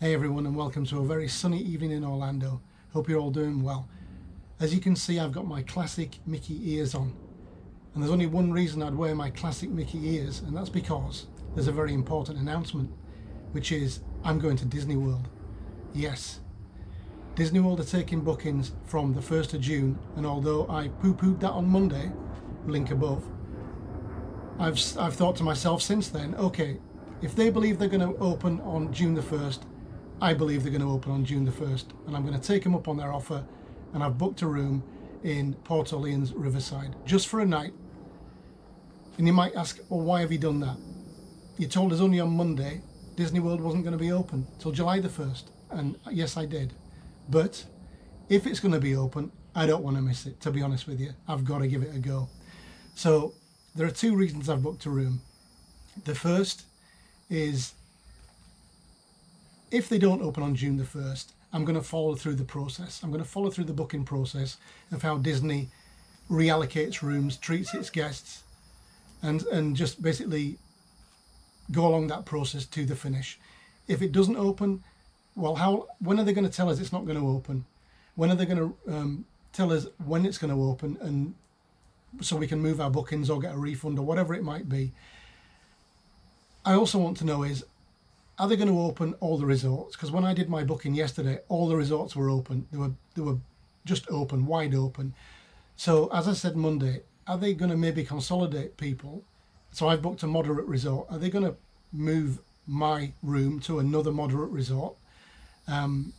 Hey everyone, and welcome to a very sunny evening in Orlando. Hope you're all doing well. As you can see, I've got my classic Mickey ears on. And there's only one reason I'd wear my classic Mickey ears, and that's because there's a very important announcement, which is I'm going to Disney World. Yes, Disney World are taking bookings from the 1st of June, and although I poo-pooed that on Monday, link above, I've thought to myself since then, okay, if they believe they're going to open on June the 1st, I believe they're going to open on June the 1st, and I'm going to take them up on their offer, and I've booked a room in Port Orleans Riverside just for a night. And you might ask, well, why have you done that? You told us only on Monday Disney World wasn't going to be open till July the 1st, and yes, I did. But if it's going to be open, I don't want to miss it, to be honest with you. I've got to give it a go. So there are two reasons I've booked a room. The first is, if they don't open on June the 1st, I'm going to follow through the process. I'm going to follow through the booking process of how Disney reallocates rooms, treats its guests, and just basically go along that process to the finish. If it doesn't open, well, when are they going to tell us it's not going to open? When are they going to tell us when it's going to open, and so we can move our bookings or get a refund or whatever it might be? I also want to know is, are they going to open all the resorts? Because when I did my booking yesterday, all the resorts were open. They were just open, wide open. So as I said Monday, are they going to maybe consolidate people? So I've booked a moderate resort. Are they going to move my room to another moderate resort and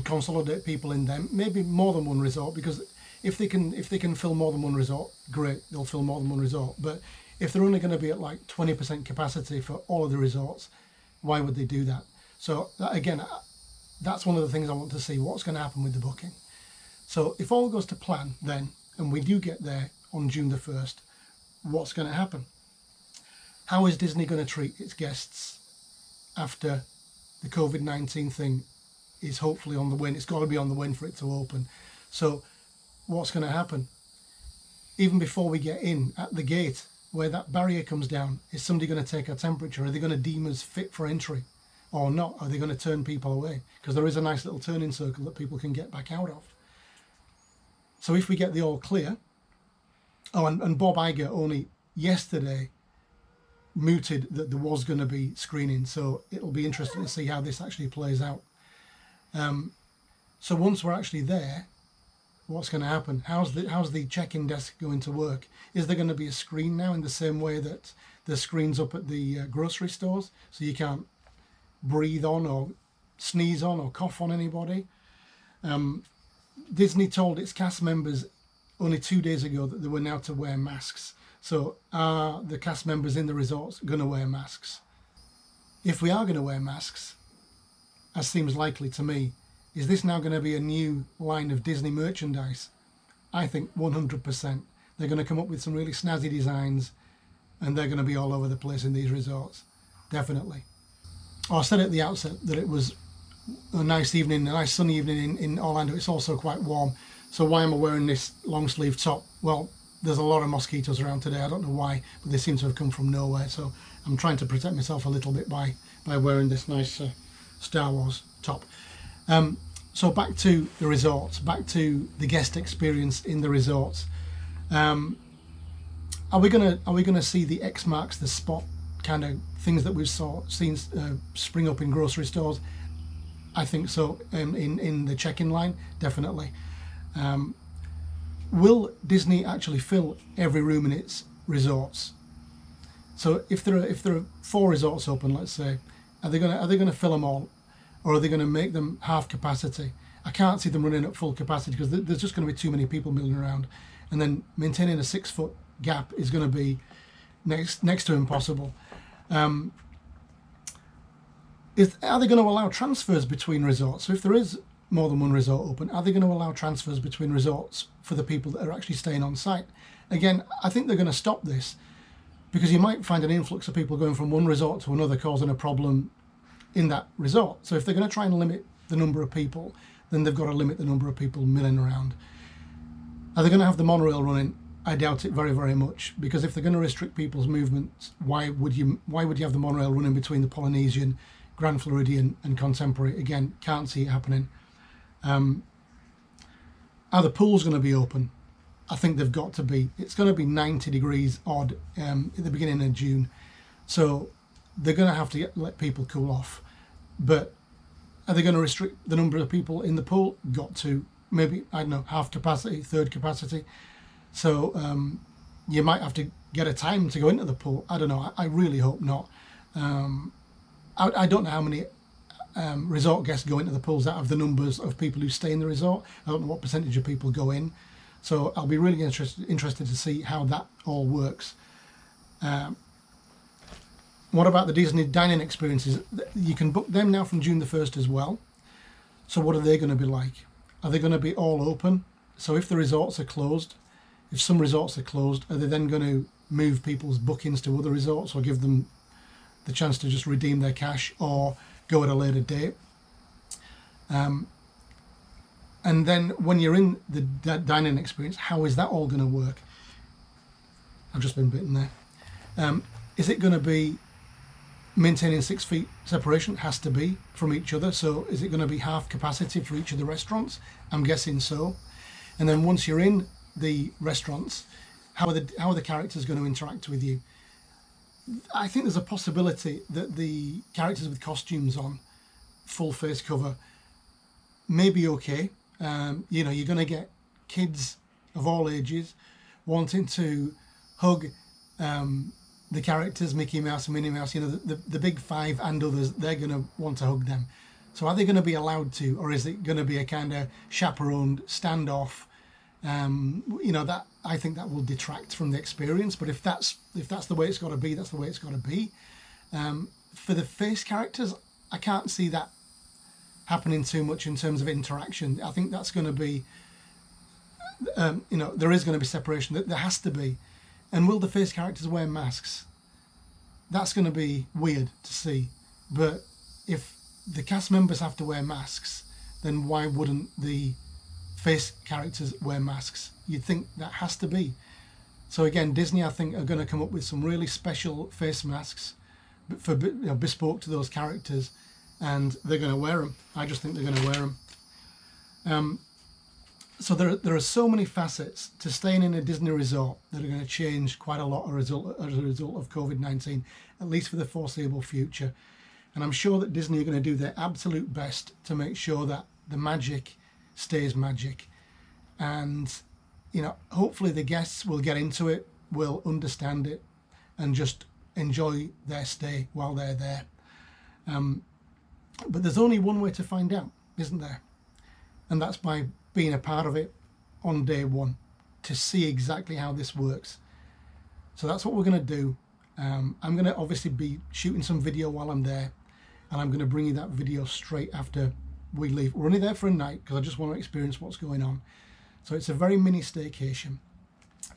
consolidate people in them? Maybe more than one resort, because if they can fill more than one resort, great, they'll fill more than one resort. But if they're only going to be at like 20% capacity for all of the resorts, why would they do that? So again, that's one of the things I want to see, what's going to happen with the booking. So if all goes to plan then, and we do get there on June the 1st, what's going to happen? How is Disney going to treat its guests after the COVID-19 thing is hopefully on the wane? It's got to be on the wane for it to open. So what's going to happen? Even before we get in at the gate, where that barrier comes down, is somebody going to take our temperature? Are they going to deem us fit for entry or not? Are they going to turn people away? Because there is a nice little turning circle that people can get back out of. So if we get the all clear, and Bob Iger only yesterday mooted that there was going to be screening, so it'll be interesting to see how this actually plays out. So once we're actually there, what's going to happen? How's the check-in desk going to work? Is there going to be a screen now in the same way that there's screens up at the grocery stores, so you can't breathe on or sneeze on or cough on anybody? Disney told its cast members only 2 days ago that they were now to wear masks. So are the cast members in the resorts going to wear masks? If we are going to wear masks, as seems likely to me, is this now going to be a new line of Disney merchandise? I think 100%. They're going to come up with some really snazzy designs, and they're going to be all over the place in these resorts. Definitely. I said at the outset that it was a nice evening, a nice sunny evening in Orlando. It's also quite warm. So why am I wearing this long sleeve top? Well, there's a lot of mosquitoes around today. I don't know why, but they seem to have come from nowhere. So I'm trying to protect myself a little bit by wearing this nice Star Wars top. So back to the resorts, back to the guest experience in the resorts. Are we gonna see the X marks the spot kind of things that we've seen spring up in grocery stores? I think so. In the check-in line, definitely. Will Disney actually fill every room in its resorts? So if there are 4 resorts open, let's say, are they gonna fill them all? Or are they going to make them half capacity? I can't see them running at full capacity because there's just going to be too many people milling around, and then maintaining a 6-foot gap is going to be next to impossible. Are they going to allow transfers between resorts? So if there is more than one resort open, are they going to allow transfers between resorts for the people that are actually staying on site? Again, I think they're going to stop this, because you might find an influx of people going from one resort to another causing a problem in that resort. So if they're going to try and limit the number of people, then they've got to limit the number of people milling around. Are they going to have the monorail running? I doubt it very, very much, because if they're going to restrict people's movements, why would you have the monorail running between the Polynesian Grand Floridian and Contemporary. Again, can't see it happening. Are the pools going to be open? I think they've got to be. It's going to be 90 degrees odd at the beginning of June. So they're going to have to let people cool off. But are they going to restrict the number of people in the pool? Got to. Maybe, I don't know, half capacity, third capacity. So you might have to get a time to go into the pool. I don't know. I really hope not. I don't know how many resort guests go into the pools out of the numbers of people who stay in the resort. I don't know what percentage of people go in. So I'll be really interested to see how that all works. What about the Disney dining experiences? You can book them now from June the 1st as well. So what are they going to be like? Are they going to be all open? So if the resorts are closed, if some resorts are closed, are they then going to move people's bookings to other resorts or give them the chance to just redeem their cash or go at a later date? And then when you're in the dining experience, how is that all going to work? I've just been bitten there. Is it going to be maintaining 6 feet separation? Has to be from each other. So is it going to be half capacity for each of the restaurants? I'm guessing so. And then once you're in the restaurants, how are the characters going to interact with you? I think there's a possibility that the characters with costumes on, full face cover, may be okay. You know, you're going to get kids of all ages wanting to hug the characters, Mickey Mouse and Minnie Mouse, you know, the big five and others. They're going to want to hug them. So are they going to be allowed to, or is it going to be a kind of chaperoned standoff? You know, that I think that will detract from the experience. But if that's the way it's got to be, that's the way it's got to be. For the face characters, I can't see that happening too much in terms of interaction. I think that's going to be, you know, there is going to be separation. There has to be. And will the face characters wear masks? That's going to be weird to see. But if the cast members have to wear masks, then why wouldn't the face characters wear masks? You'd think that has to be. So again, Disney, I think, are going to come up with some really special face masks for, you know, bespoke to those characters, and they're going to wear them. I just think they're going to wear them. So there are so many facets to staying in a Disney resort that are going to change quite a lot as a result of COVID-19, at least for the foreseeable future. And I'm sure that Disney are going to do their absolute best to make sure that the magic stays magic. And, you know, hopefully the guests will get into it, will understand it, and just enjoy their stay while they're there. But there's only one way to find out, isn't there? And that's by being a part of it on day one, to see exactly how this works. So that's what we're going to do. I'm going to obviously be shooting some video while I'm there, and I'm going to bring you that video straight after we leave. We're only there for a night because I just want to experience what's going on. So it's a very mini staycation,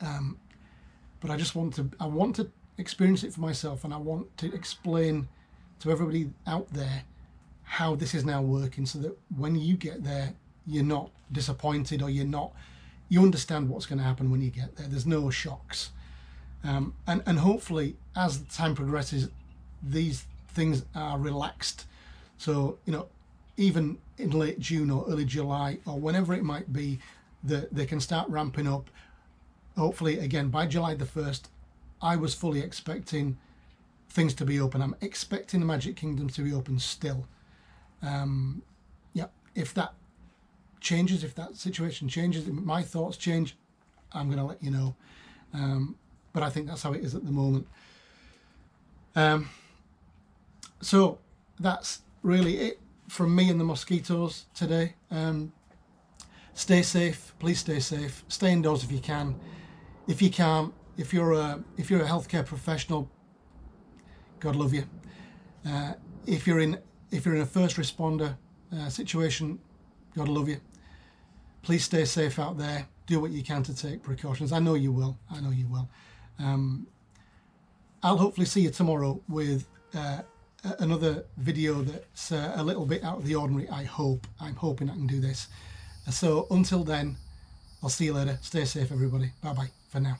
but I want to experience it for myself, and I want to explain to everybody out there how this is now working, so that when you get there, you're not disappointed, or you understand what's going to happen when you get there. There's no shocks. And hopefully, as time progresses, these things are relaxed. So, you know, even in late June or early July, or whenever it might be, that they can start ramping up. Hopefully, again, by July the 1st, I was fully expecting things to be open. I'm expecting the Magic Kingdom to be open still. Yeah, if that changes, if that situation changes, if my thoughts change, I'm going to let you know. But I think that's how it is at the moment. So that's really it from me and the mosquitoes today. Stay safe, please stay safe. Stay indoors if you can. If you can't, if you're a healthcare professional, God love you. If you're in a first responder situation, God love you. Please stay safe out there. Do what you can to take precautions. I know you will. I know you will. I'll hopefully see you tomorrow with another video that's a little bit out of the ordinary, I hope. I'm hoping I can do this. So until then, I'll see you later. Stay safe, everybody. Bye-bye for now.